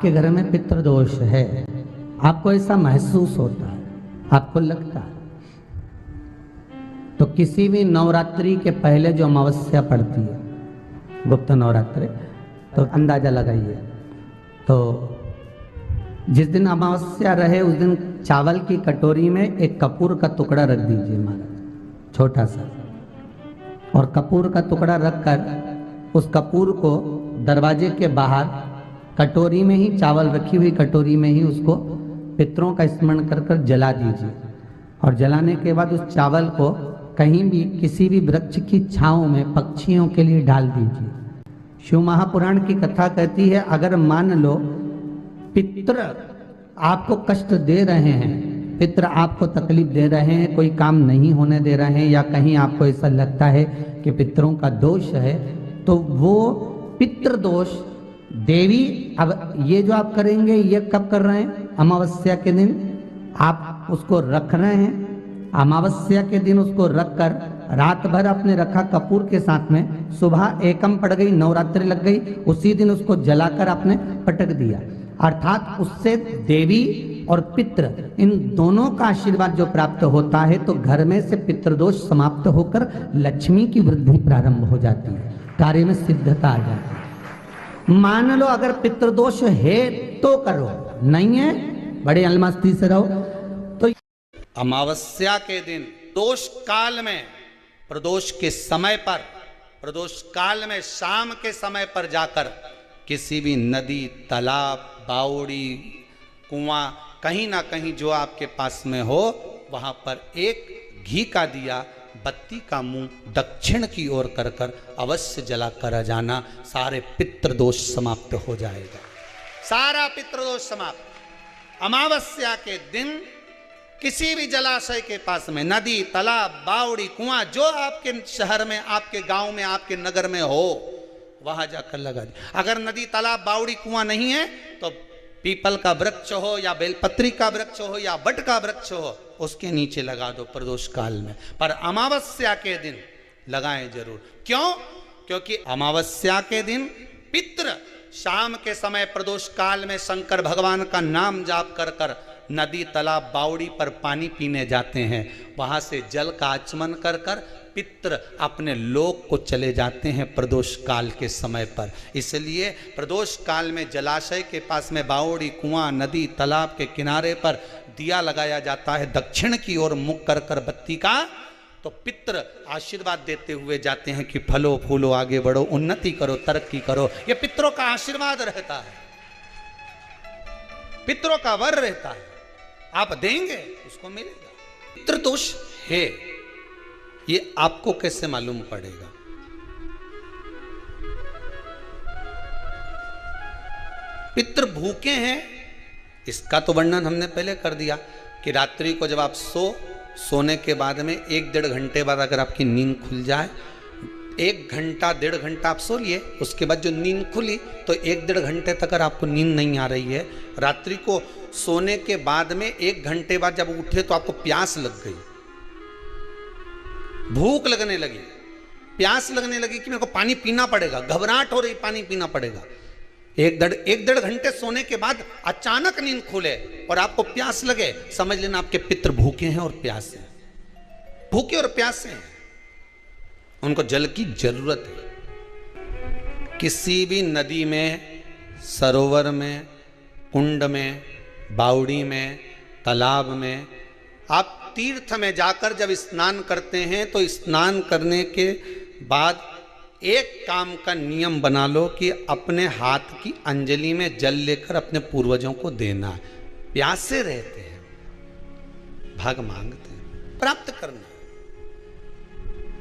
आपके घर में पितृदोष है, आपको ऐसा महसूस होता है, आपको लगता है, तो किसी भी नवरात्रि के पहले जो अमावस्या पड़ती है, गुप्त नवरात्रि, तो अंदाजा लगाइए। तो जिस दिन अमावस्या रहे उस दिन चावल की कटोरी में एक कपूर का टुकड़ा रख दीजिए महाराज, छोटा सा, और कपूर का टुकड़ा रखकर उस कपूर को दरवाजे के बाहर कटोरी में ही, चावल रखी हुई कटोरी में ही उसको पितरों का स्मरण कर कर जला दीजिए। और जलाने के बाद उस चावल को कहीं भी किसी भी वृक्ष की छांव में पक्षियों के लिए डाल दीजिए। शिव महापुराण की कथा कहती है, अगर मान लो पितृ आपको कष्ट दे रहे हैं, पितृ आपको तकलीफ दे रहे हैं, कोई काम नहीं होने दे रहे हैं, या कहीं आपको ऐसा लगता है कि पितरों का दोष है, तो वो पितृदोष देवी, अब ये जो आप करेंगे ये कब कर रहे हैं? अमावस्या के दिन आप उसको रख रहे हैं। अमावस्या के दिन उसको रखकर रात भर आपने रखा कपूर के साथ में, सुबह एकम पड़ गई, नवरात्रि लग गई, उसी दिन उसको जलाकर आपने पटक दिया। अर्थात उससे देवी और पितृ इन दोनों का आशीर्वाद जो प्राप्त होता है, तो घर में से पितृदोष समाप्त होकर लक्ष्मी की वृद्धि प्रारंभ हो जाती है, कार्य में सिद्धता आ जाती है। मान लो अगर पितृदोष है तो करो, नहीं है बड़े अलमस्ती से रहो। तो अमावस्या के दिन दोष काल में, प्रदोष के समय पर, प्रदोष काल में शाम के समय पर जाकर किसी भी नदी, तालाब, बावड़ी, कुआं, कहीं ना कहीं जो आपके पास में हो, वहां पर एक घी का दिया, बत्ती का मुंह दक्षिण की ओर कर कर अवश्य जला कर जाना, सारे पितृदोष समाप्त हो जाएगा, सारा पितृदोष समाप्त। अमावस्या के दिन किसी भी जलाशय के पास में, नदी, तालाब, बावड़ी, कुआं, जो आपके शहर में, आपके गांव में, आपके नगर में हो, वहां जाकर लगा दी। अगर नदी, तालाब, बावड़ी, कुआं नहीं है तो पीपल का वृक्ष हो या बेलपत्री का वृक्ष हो या बट का वृक्ष हो, उसके नीचे लगा दो प्रदोष काल में। पर अमावस्या के दिन लगाएं जरूर। क्यों? क्योंकि अमावस्या के दिन पितृ शाम के समय प्रदोष काल में शंकर भगवान का नाम जाप कर कर नदी, तालाब, बावड़ी पर पानी पीने जाते हैं, वहां से जल का आचमन कर कर पितृ अपने लोक को चले जाते हैं प्रदोष काल के समय पर। इसलिए प्रदोष काल में जलाशय के पास में, बावड़ी, कुआं, नदी, तालाब के किनारे पर दिया लगाया जाता है दक्षिण की ओर मुख कर कर बत्ती का, तो पितृ आशीर्वाद देते हुए जाते हैं कि फलो फूलो, आगे बढ़ो, उन्नति करो, तरक्की करो। ये पितरों का आशीर्वाद रहता है, पितरों का वर रहता है, आप देंगे उसको मिलेगा। पितृदोष है, ये आपको कैसे मालूम पड़ेगा? पितृ भूखे हैं, इसका तो वर्णन हमने पहले कर दिया कि रात्रि को जब आप सोने के बाद में 1-1.5 घंटे बाद अगर आपकी नींद खुल जाए, 1 घंटा 1.5 घंटा आप सो लिए, उसके बाद जो नींद खुली तो 1-1.5 घंटे तक अगर आपको नींद नहीं आ रही है, रात्रि को सोने के बाद में 1 घंटे बाद जब उठे तो आपको प्यास लग गई, भूख लगने लगी, प्यास लगने लगी कि मेरे को पानी पीना पड़ेगा, घबराहट हो रही, पानी पीना पड़ेगा। 1-1.5 घंटे सोने के बाद अचानक नींद खुले और आपको प्यास लगे, समझ लेना आपके पितृ भूखे हैं और प्यासे हैं, भूखे और प्यासे हैं, उनको जल की जरूरत है। किसी भी नदी में, सरोवर में, कुंड में, बावड़ी में, तालाब में, आप तीर्थ में जाकर जब स्नान करते हैं तो स्नान करने के बाद एक काम का नियम बना लो कि अपने हाथ की अंजलि में जल लेकर अपने पूर्वजों को देना है। प्यासे रहते हैं, भाग मांगते हैं, प्राप्त करना।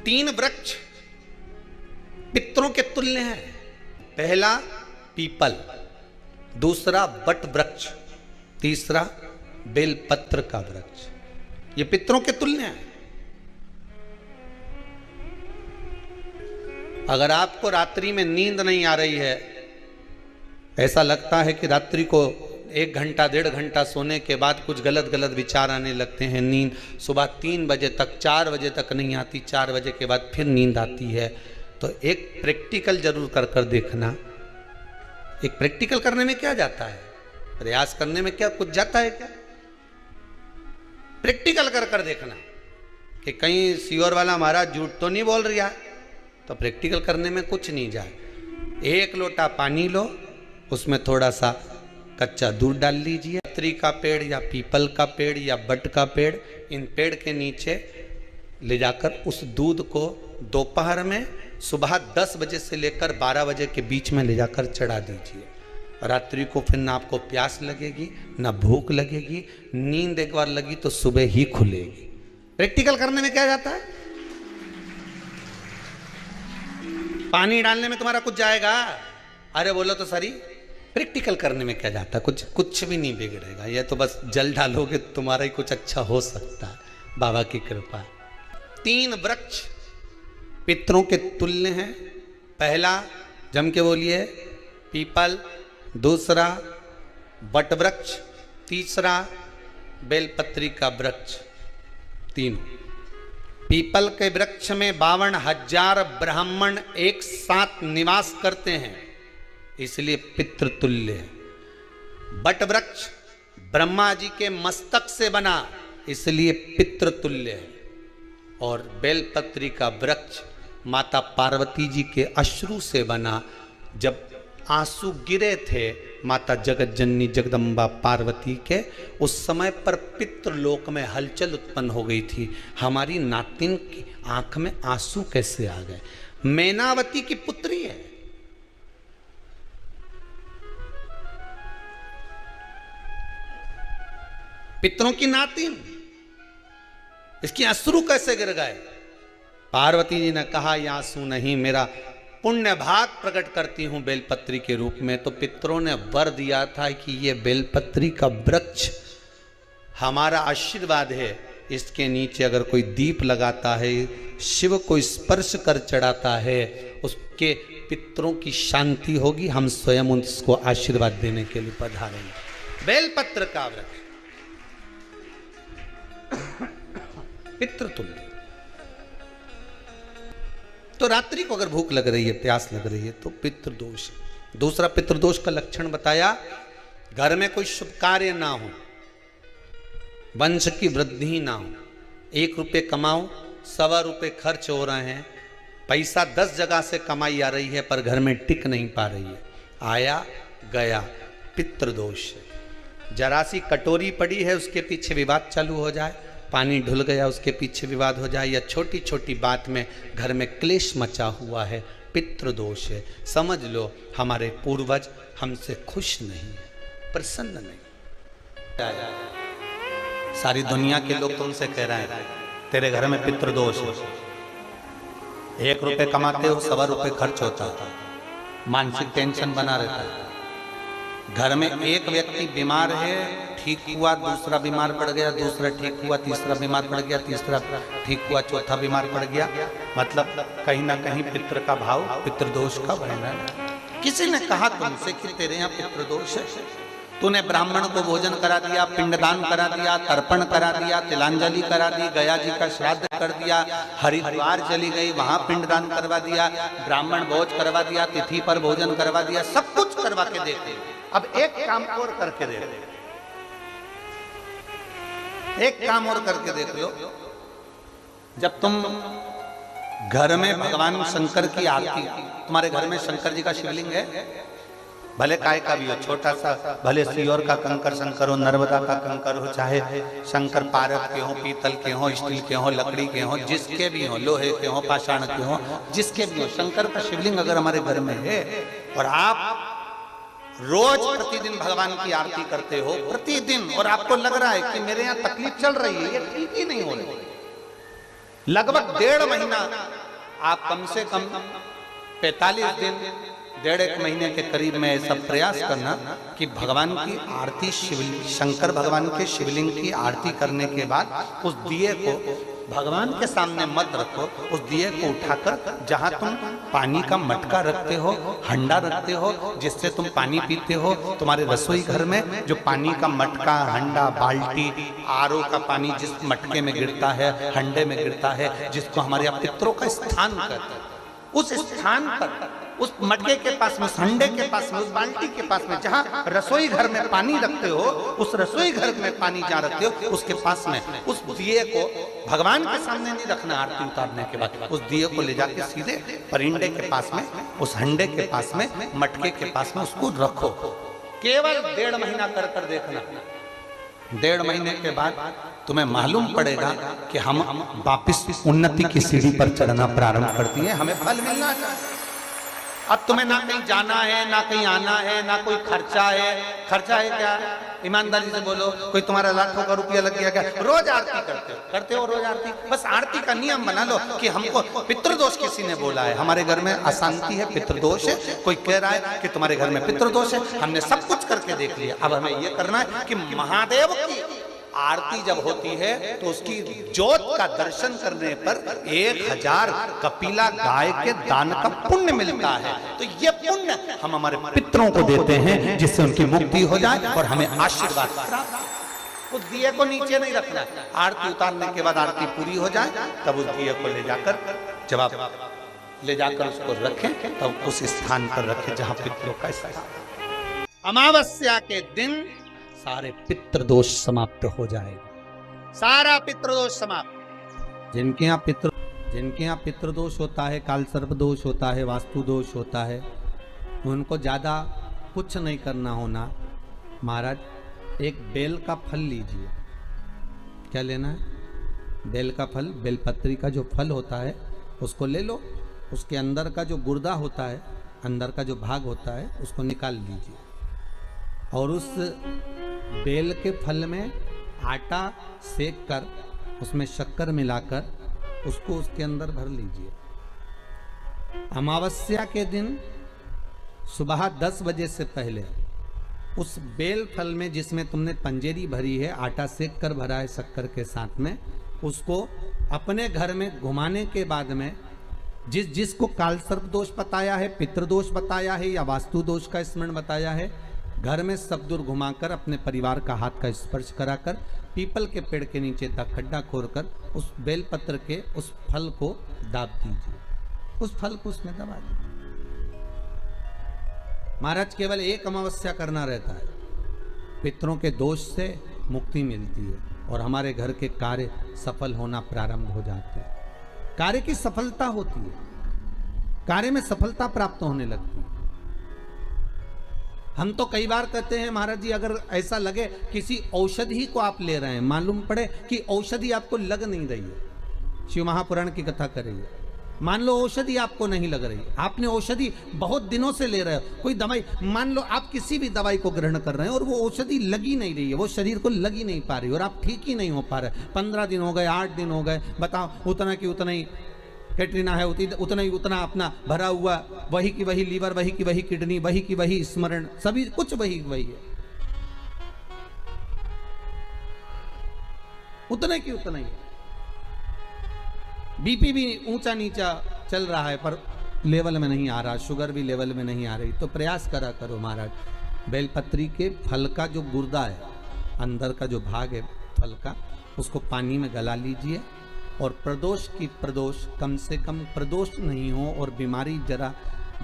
3 वृक्ष पितरों के तुल्य हैं। पहला पीपल, दूसरा बट वृक्ष, तीसरा बेलपत्र का वृक्ष, ये पितरों के तुल्य हैं। अगर आपको रात्रि में नींद नहीं आ रही है, ऐसा लगता है कि रात्रि को 1 घंटा 1.5 घंटा सोने के बाद कुछ गलत गलत विचार आने लगते हैं, नींद सुबह 3 बजे तक, 4 बजे तक नहीं आती, 4 बजे के बाद फिर नींद आती है, तो एक प्रैक्टिकल जरूर कर कर देखना। एक प्रैक्टिकल करने में क्या जाता है, प्रयास करने में क्या कुछ जाता है क्या? प्रैक्टिकल कर कर देखना कि कहीं सीवर वाला महाराज झूठ तो नहीं बोल रहा है, तो प्रैक्टिकल करने में कुछ नहीं जाए। 1 लोटा पानी लो, उसमें थोड़ा सा कच्चा दूध डाल लीजिए। पत्री का पेड़ या पीपल का पेड़ या बट का पेड़, इन पेड़ के नीचे ले जाकर उस दूध को दोपहर में सुबह 10 बजे से लेकर 12 बजे के बीच में ले जाकर चढ़ा दीजिए। रात्रि को फिर ना आपको प्यास लगेगी ना भूख लगेगी, नींद एक बार लगी तो सुबह ही खुलेगी। प्रैक्टिकल करने में क्या जाता है? पानी डालने में तुम्हारा कुछ जाएगा? अरे बोलो तो सरी, प्रैक्टिकल करने में क्या जाता है? कुछ भी नहीं बिगड़ेगा। ये तो बस जल डालोगे तुम्हारा ही कुछ अच्छा हो सकता है, बाबा की कृपा। 3 वृक्ष पितरों के तुल्य हैं। पहला जम के बोलिए पीपल, दूसरा बट वृक्ष, तीसरा बेलपत्री का वृक्ष। तीनों पीपल के वृक्ष में 52,000 ब्राह्मण एक साथ निवास करते हैं, इसलिए पितृतुल्य है। बट वृक्ष ब्रह्मा जी के मस्तक से बना, इसलिए पितृतुल्य है। और बेलपत्री का वृक्ष माता पार्वती जी के अश्रु से बना। जब आंसू गिरे थे माता जगत जननी जगदम्बा पार्वती के, उस समय पर पितृलोक में हलचल उत्पन्न हो गई थी। हमारी नातिन की आंख में आंसू कैसे आ गए? मैनावती की पुत्री है, पितरों की नातिन, इसकी अश्रु कैसे गिर गए? पार्वती जी ने कहा ये आंसू नहीं, मेरा पुण्य भाग प्रकट करती हूं बेलपत्री के रूप में। तो पितरों ने वर दिया था कि ये बेलपत्री का वृक्ष हमारा आशीर्वाद है, इसके नीचे अगर कोई दीप लगाता है, शिव को स्पर्श कर चढ़ाता है, उसके पितरों की शांति होगी। हम स्वयं उसको आशीर्वाद देने के लिए पधारेंगे। बेलपत्र का वृक्ष पितृतुल्य। तो रात्रि को अगर भूख लग रही है, प्यास लग रही है, तो पितृदोष। दूसरा पितृदोष का लक्षण बताया, घर में कोई शुभ कार्य ना हो, वंश की वृद्धि ना हो। 1 रुपये कमाओ, 1.25 रुपये खर्च हो रहे हैं, पैसा 10 जगह से कमाई आ रही है पर घर में टिक नहीं पा रही है, आया गया, पितृदोष। जरा सी कटोरी पड़ी है, उसके पीछे विवाद चालू हो जाए, पानी ढुल गया उसके पीछे विवाद हो जाए, या छोटी छोटी बात में घर में क्लेश मचा हुआ है, पितृदोष है। समझ लो हमारे पूर्वज हमसे खुश नहीं, प्रसन्न नहीं। सारी दुनिया के लोग तुमसे कह रहे हैं तेरे घर में पितृदोष है। 1 रुपये कमाते हो, 1.25 रुपये खर्च होता है, मानसिक टेंशन बना रहता है। घर में एक व्यक्ति बीमार है, ठीक हुआ, दूसरा बीमार पड़ गया, दूसरा ठीक हुआ, तीसरा बीमार पड़ गया, तीसरा ठीक हुआ, चौथा बीमार पड़ गया। मतलब कहीं ना कहीं पितृ का भाव, पितृदोष का वर्णन। किसी ने कहा तुमसे कि तेरे यहाँ पितृदोष है, तूने ब्राह्मण को भोजन करा दिया, पिंडदान करा दिया, तर्पण करा दिया, तिलांजलि करा दी, गया जी का श्राद्ध कर दिया, हरिद्वार चली गई, वहां पिंडदान करवा दिया, ब्राह्मण भोज करवा दिया, तिथि पर भोजन करवा दिया, सब कुछ करवा के देते। अब एक काम और करके देख लो, एक काम और करके देख लो। जब तुम घर में भगवान शंकर की आरती, तुम्हारे घर में शंकर जी का शिवलिंग है, भले काय का भी हो, छोटा सा, भले सियोर का कंकर शंकर हो, नर्मदा का कंकर हो, चाहे शंकर पारद के हो, पीतल के हो, स्टील के हो, लकड़ी के हो, जिसके भी हो, लोहे के हो, पाषाण के हो, जिसके भी हो, शंकर का शिवलिंग अगर हमारे घर में है और आप रोज प्रतिदिन भगवान की आरती करते हो, प्रतिदिन, और आपको लग रहा है कि मेरे यहाँ तकलीफ चल रही है, ये ठीक ही नहीं हो रही, लगभग 1.5 महीना आप कम से कम 45 दिन, 1.5 महीने के करीब में ऐसा प्रयास करना कि भगवान की आरती, शिवलिंग, शंकर भगवान के शिवलिंग की आरती करने के बाद उस दिए को भगवान के सामने मत रखो, उस दिए को उठाकर जहां तुम पानी का मटका रखते हो, हंडा रखते हो, जिससे तुम पानी पीते हो, तुम्हारे रसोई घर में जो पानी का मटका, हंडा, बाल्टी, आरओ का पानी जिस मटके में गिरता है, हंडे में गिरता है, जिसको हमारे यहाँ पितरों का स्थान कहते हैं, उस स्थान पर उस मटके के पास में, उस हंडे के पास में, उस बाल्टी के पास में, जहां रसोई घर में पानी रखते हो, उस रसोई घर में पानी जहां रखते हो, उसके पास में उस दिए को भगवान के सामने नहीं रखना। आरती उतारने के बाद उस दिए को ले जाके सीधे परिंडे के पास में, उस हंडे के पास में, मटके के पास में उसको रखो। केवल 1.5 महीना कर कर देखना। 1.5 महीने के बाद तुम्हें मालूम पड़ेगा कि हम वापिस उन्नति की सीढ़ी पर चढ़ना प्रारंभ करती है, हमें फल मिलना चाहिए। अब तुम्हें ना कहीं जाना है, ना कहीं आना है, ना कोई खर्चा है। खर्चा है क्या? ईमानदारी से बोलो, कोई तुम्हारा लाखों का रुपया लग गया क्या? रोज आरती करते हो रोज आरती। बस आरती का नियम बना लो कि हमको पितृदोष किसी ने बोला है, हमारे घर में अशांति है, पितृदोष है, कोई कह रहा है कि तुम्हारे घर में पितृदोष है। हमने सब कुछ करके देख लिया, अब हमें ये करना है कि महादेव की आरती जब होती है तो उसकी ज्योत का दर्शन करने पर 1000 कपिला गाय के दान का पुण्य मिलता है। तो ये पुण्य हम हमारे पितरों को देते हैं, जिससे उनकी मुक्ति हो जाए और हमें आशीर्वाद प्राप्त। उस दिए को नीचे नहीं रखना, आरती उतारने के बाद आरती पूरी हो जाए तब उस दिए को ले जाकर, जब आप ले जाकर उसको रखें तब उस स्थान पर रखें जहां पितरों का स्थान। अमावस्या के दिन सारे पितृदोष समाप्त हो जाएगा, सारा पितृदोष समाप्त। जिनके यहाँ पितृदोष होता है, काल सर्प दोष होता है, वास्तु दोष होता है, उनको ज्यादा कुछ नहीं करना होना। महाराज एक बेल का फल लीजिए। क्या लेना है? बेल का फल, बेलपत्री का जो फल होता है उसको ले लो। उसके अंदर का जो गुर्दा होता है, अंदर का जो भाग होता है, उसको निकाल लीजिए और उस बेल के फल में आटा सेक कर उसमें शक्कर मिलाकर उसको उसके अंदर भर लीजिए। अमावस्या के दिन सुबह 10 बजे से पहले उस बेल फल में, जिसमें तुमने पंजेरी भरी है, आटा सेक कर भरा है शक्कर के साथ में, उसको अपने घर में घुमाने के बाद में जिसको काल सर्प दोष बताया है, पितृदोष बताया है या वास्तु दोष का स्मरण बताया है, घर में सब दूर घुमाकर अपने परिवार का हाथ का स्पर्श कराकर पीपल के पेड़ के नीचे खड्डा खोदकर उस बेलपत्र के उस फल को दाब दीजिए। उस फल को उसमें दबा दीजिए। महाराज केवल एक अमावस्या करना रहता है, पितरों के दोष से मुक्ति मिलती है और हमारे घर के कार्य सफल होना प्रारंभ हो जाते हैं। कार्य की सफलता होती है, कार्य में सफलता प्राप्त होने लगती है। हम तो कई बार कहते हैं महाराज जी, अगर ऐसा लगे किसी औषधि को आप ले रहे हैं, मालूम पड़े कि औषधि आपको लग नहीं रही है, शिव महापुराण की कथा कर रही है, मान लो औषधि आपको नहीं लग रही, आपने औषधि बहुत दिनों से ले रहे हो, कोई दवाई, मान लो आप किसी भी दवाई को ग्रहण कर रहे हैं और वो औषधि लगी नहीं रही है, वो शरीर को लगी नहीं पा रही और आप ठीक ही नहीं हो पा रहे, 15 दिन हो गए, 8 दिन हो गए, बताओ, उतना की उतना ही कैटरीना है, उतना ही उतना अपना भरा हुआ, वही की वही लीवर, वही की वही किडनी, वही की वही स्मरण, सभी कुछ वही वही है, उतने की उतना ही। बीपी भी ऊंचा नीचा चल रहा है पर लेवल में नहीं आ रहा, शुगर भी लेवल में नहीं आ रही, तो प्रयास करा करो महाराज, बेलपत्री के फल का जो गुर्दा है, अंदर का जो भाग है फल का, उसको पानी में गला लीजिए और प्रदोष कम से कम प्रदोष नहीं हो और बीमारी जरा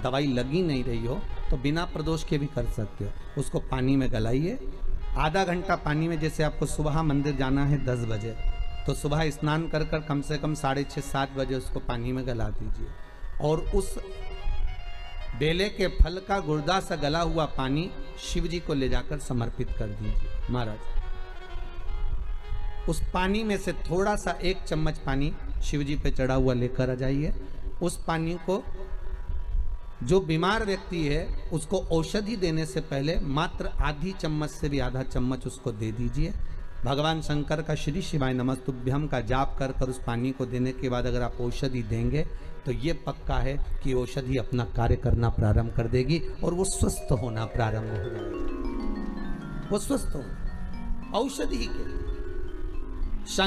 दवाई लगी नहीं रही हो तो बिना प्रदोष के भी कर सकते हो, उसको पानी में गलाइए। आधा घंटा पानी में, जैसे आपको सुबह मंदिर जाना है 10 बजे, तो सुबह स्नान कर कर कम से कम 6:30-7 बजे उसको पानी में गला दीजिए और उस बेले के फल का गुर्दा सा गला हुआ पानी शिव जी को ले जाकर समर्पित कर दीजिए। महाराज उस पानी में से थोड़ा सा 1 चम्मच पानी शिव जी पे चढ़ा हुआ लेकर आ जाइए। उस पानी को जो बीमार व्यक्ति है उसको औषधि देने से पहले मात्र आधी चम्मच से भी आधा चम्मच उसको दे दीजिए। भगवान शंकर का श्री शिवाय नमस्तुभ्यम का जाप कर कर उस पानी को देने के बाद अगर आप औषधि देंगे तो ये पक्का है कि औषधि अपना कार्य करना प्रारंभ कर देगी और वो स्वस्थ होना प्रारंभ हो जाएगी। वो स्वस्थ हो औषधि के लिए